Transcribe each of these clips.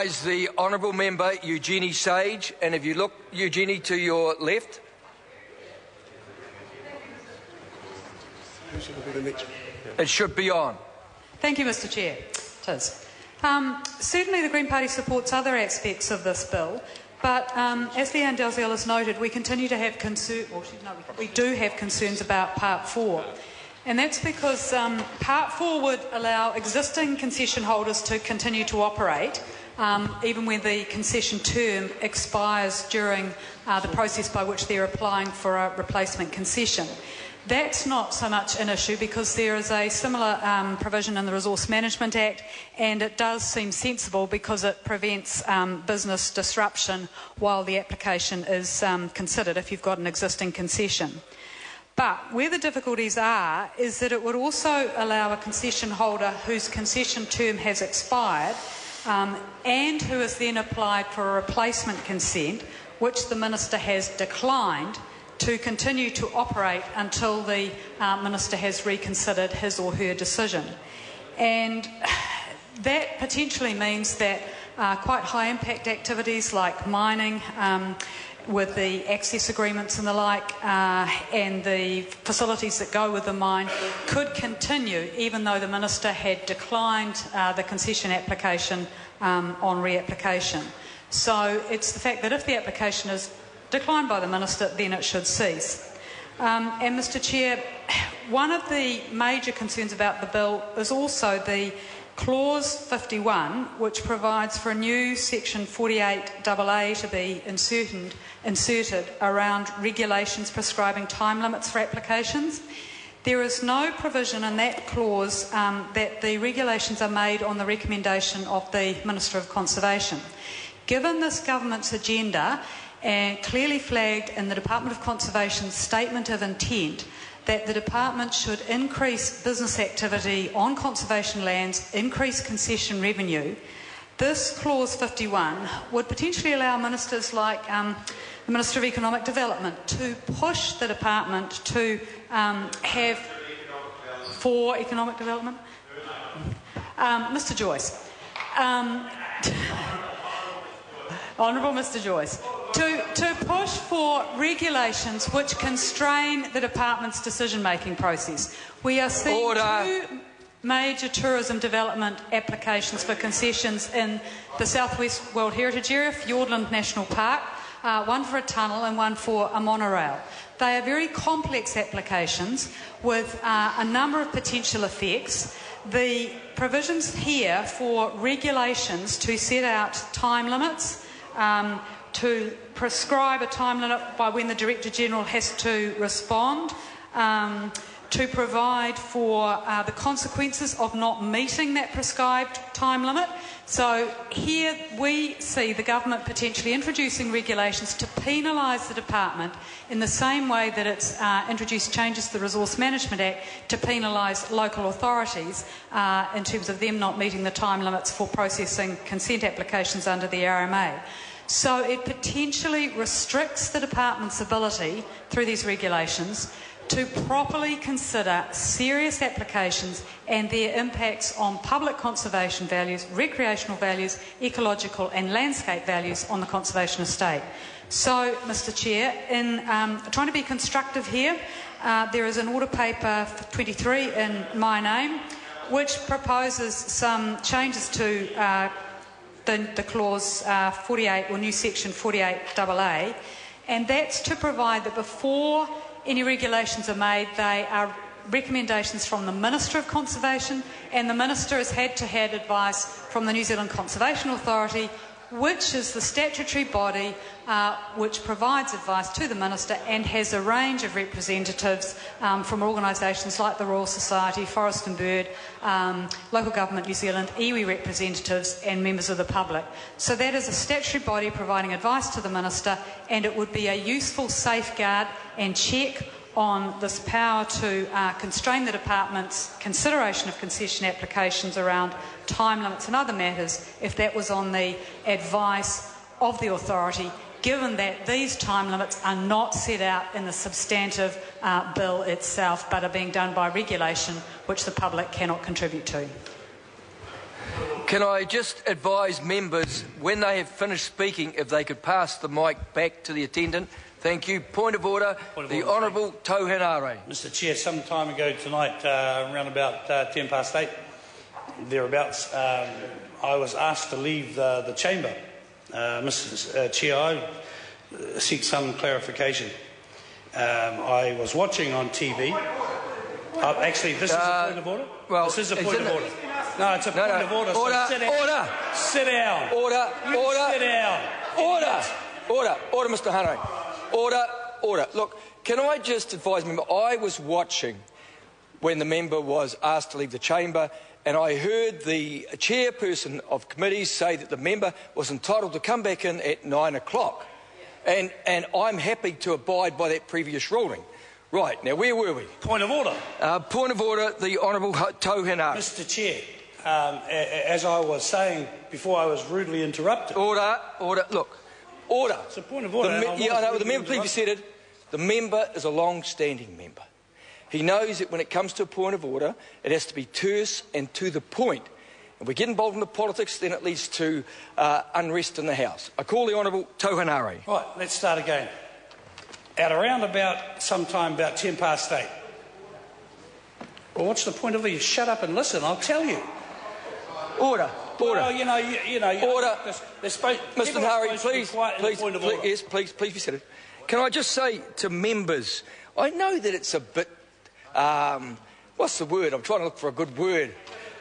Is the Honourable Member Eugenie Sage, and if you look, Eugenie, to your left. It should be on. Thank you, Mr Chair. It is. Certainly the Green Party supports other aspects of this bill, but as Leanne Dalziel has noted, we continue to have we do have concerns about Part 4. And that's because Part 4 would allow existing concession holders to continue to operate, even when the concession term expires during the process by which they're applying for a replacement concession. That's not so much an issue because there is a similar provision in the Resource Management Act, and it does seem sensible because it prevents business disruption while the application is considered if you've got an existing concession. But where the difficulties are is that it would also allow a concession holder whose concession term has expired and who has then applied for a replacement consent, which the Minister has declined, to continue to operate until the Minister has reconsidered his or her decision. And that potentially means that quite high impact activities like mining, with the access agreements and the like, and the facilities that go with the mine, could continue even though the Minister had declined the concession application on reapplication. So it's the fact that if the application is declined by the Minister, then it should cease. And Mr Chair, one of the major concerns about the bill is also the Clause 51, which provides for a new Section 48AA to be inserted around regulations prescribing time limits for applications. There is no provision in that clause that the regulations are made on the recommendation of the Minister of Conservation. Given this government's agenda, and clearly flagged in the Department of Conservation's Statement of Intent, that the Department should increase business activity on conservation lands, increase concession revenue, this Clause 51 would potentially allow ministers like the Minister of Economic Development to push the Department to have for economic development. Mr Joyce. Honourable Mr Joyce. To push for regulations which constrain the Department's decision-making process. We are seeing two major tourism development applications for concessions in the Southwest World Heritage Area, Fiordland National Park, one for a tunnel and one for a monorail. They are very complex applications with a number of potential effects. The provisions here for regulations to set out time limits, to prescribe a time limit by when the Director-General has to respond, to provide for the consequences of not meeting that prescribed time limit. So here we see the government potentially introducing regulations to penalise the Department in the same way that it's introduced changes to the Resource Management Act to penalise local authorities in terms of them not meeting the time limits for processing consent applications under the RMA. So it potentially restricts the Department's ability, through these regulations, to properly consider serious applications and their impacts on public conservation values, recreational values, ecological and landscape values on the conservation estate. So, Mr Chair, in trying to be constructive here, there is an order paper 23 in my name, which proposes some changes to the clause 48, or new section 48AA, and that's to provide that before any regulations are made, they are recommendations from the Minister of Conservation, and the Minister has had to have advice from the New Zealand Conservation Authority, which is the statutory body which provides advice to the Minister and has a range of representatives from organisations like the Royal Society, Forest and Bird, Local Government New Zealand, iwi representatives and members of the public. So that is a statutory body providing advice to the Minister, and it would be a useful safeguard and check on this power to constrain the Department's consideration of concession applications around time limits and other matters if that was on the advice of the authority, given that these time limits are not set out in the substantive bill itself but are being done by regulation which the public cannot contribute to. Can I just advise members, when they have finished speaking, if they could pass the mic back to the attendant? Thank you. Point of order. The Honourable Tauhenare. Mr Chair, some time ago tonight, around about 8:10, thereabouts, I was asked to leave the chamber. Mr Chair, I seek some clarification. I was watching on TV. Actually, this is a point of order? Well, this is a point of order. No, it's a point of order. Order, so sit down. order. Sit down. Order, you order. Sit down. Order, Mr Hanare. Order. Look, can I just advise member, I was watching when the member was asked to leave the chamber, and I heard the chairperson of committees say that the member was entitled to come back in at 9 o'clock. And I'm happy to abide by that previous ruling. Right, now where were we? Point of order. Point of order, the Honourable Tauhenare. Mr Chair, as I was saying before I was rudely interrupted. Order, look, order. It's a point of order. The member previously said it. The member is a long-standing member. He knows that when it comes to a point of order, it has to be terse and to the point. If we get involved in the politics, then it leads to unrest in the House. I call the Honourable Tauhenare. Right, let's start again. At around about sometime about 8:10. Well, what's the point of it? You shut up and listen. I'll tell you. Order. Well, you know. Order. Mr. Hari, please, please be seated. Can I just say to members, I know that it's a bit, what's the word? I'm trying to look for a good word.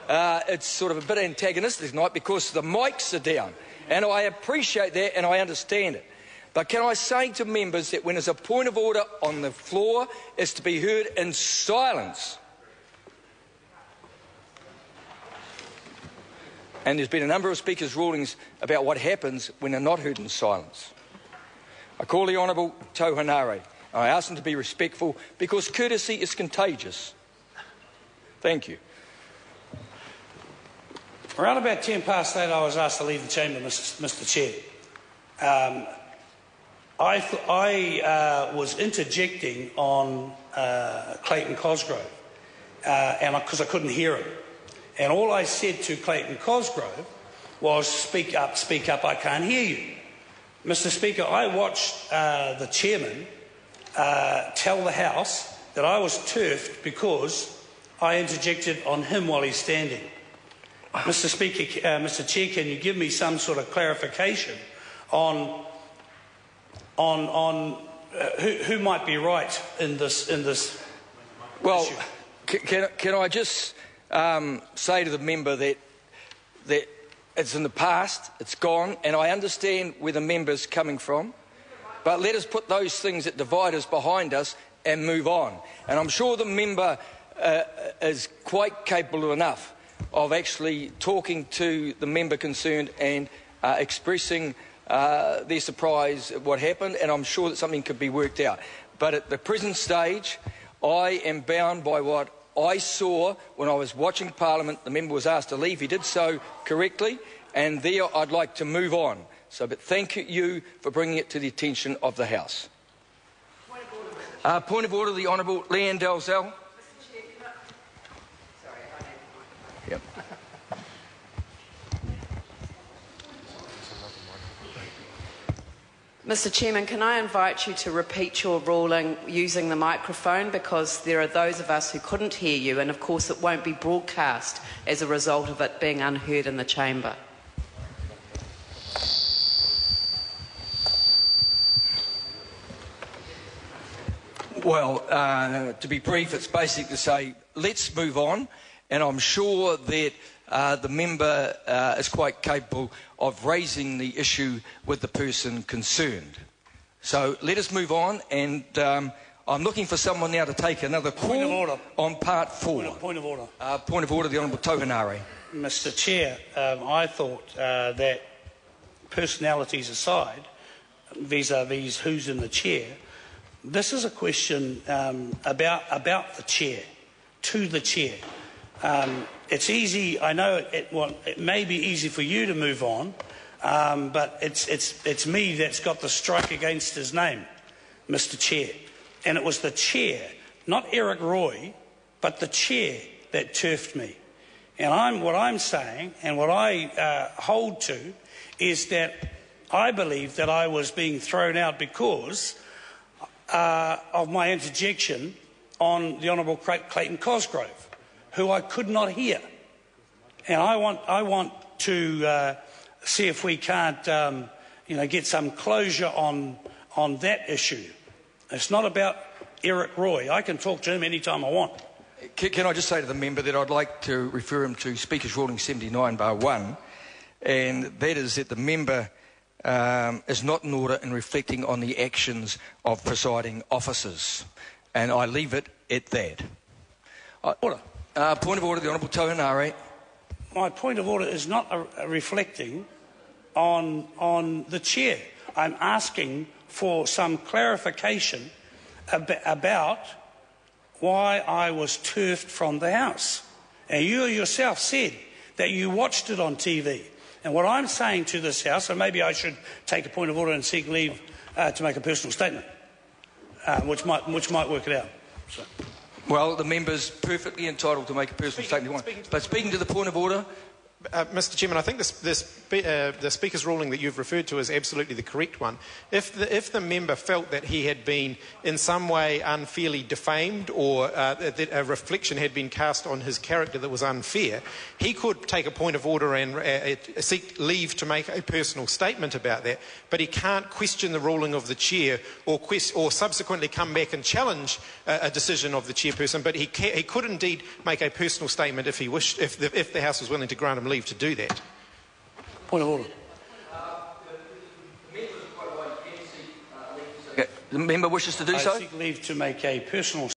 It's sort of a bit antagonistic tonight because the mics are down, and I appreciate that and I understand it. But can I say to members that when there's a point of order on the floor, it's to be heard in silence. And there's been a number of speakers' rulings about what happens when they're not heard in silence. I call the Honourable Tauhenare. I ask them to be respectful because courtesy is contagious. Thank you. Around about 8:10, I was asked to leave the chamber, Mr. Chair. I was interjecting on Clayton Cosgrove, and because I couldn't hear him. And all I said to Clayton Cosgrove was, speak up, I can't hear you. Mr. Speaker, I watched the chairman tell the House that I was turfed because I interjected on him while he's standing. Mr. Speaker, Mr. Chair, can you give me some sort of clarification on who might be right in this well, issue? Can I just say to the member that it's in the past, it's gone, and I understand where the member's coming from, but let us put those things that divide us behind us and move on. And I'm sure the member is quite capable enough of actually talking to the member concerned and expressing their surprise at what happened, and I'm sure that something could be worked out. But at the present stage, I am bound by what I saw when I was watching Parliament. The member was asked to leave. He did so correctly, and there I'd like to move on. But thank you for bringing it to the attention of the House. Point of order, the Honourable Leanne Dalzell. Yep. Mr. Chairman, can I invite you to repeat your ruling using the microphone, because there are those of us who couldn't hear you, and of course it won't be broadcast as a result of it being unheard in the chamber. Well, to be brief, it's basically to say let's move on, and I'm sure that the member is quite capable of raising the issue with the person concerned. So let us move on, and I'm looking for someone now to take another call on part 4. Point of order. Point of order, the Honourable Tauhenare. Mr. Chair, I thought that personalities aside, vis-a-vis who's in the chair, this is a question about the chair, to the chair. It's easy, I know it may be easy for you to move on, but it's me that's got the strike against his name, Mr. Chair. And it was the chair, not Eric Roy, but the chair that turfed me. And what I'm saying and what I hold to is that I believe that I was being thrown out because of my interjection on the Honourable Clayton Cosgrove, who I could not hear. And I want to see if we can't, get some closure on that issue. It's not about Eric Roy. I can talk to him anytime I want. Can I just say to the member that I'd like to refer him to Speaker's Ruling 79(1), and that is that the member is not in order in reflecting on the actions of presiding officers. And I leave it at that. Order. Point of order, the Honourable Tohenare. My point of order is not reflecting on the chair. I'm asking for some clarification about why I was turfed from the House. And you yourself said that you watched it on TV. And what I'm saying to this House, and maybe I should take a point of order and seek leave to make a personal statement, which might work it out. So. Well, the member's perfectly entitled to make a personal statement. But speaking to the point of order... Mr. Chairman, I think the Speaker's ruling that you've referred to is absolutely the correct one. If the member felt that he had been in some way unfairly defamed or that a reflection had been cast on his character that was unfair, he could take a point of order and seek leave to make a personal statement about that, but he can't question the ruling of the chair or subsequently come back and challenge a decision of the chairperson, but he could indeed make a personal statement if he wished, if the House was willing to grant him leave to do that. Point of order. The member wishes to do so? I seek leave to make a personal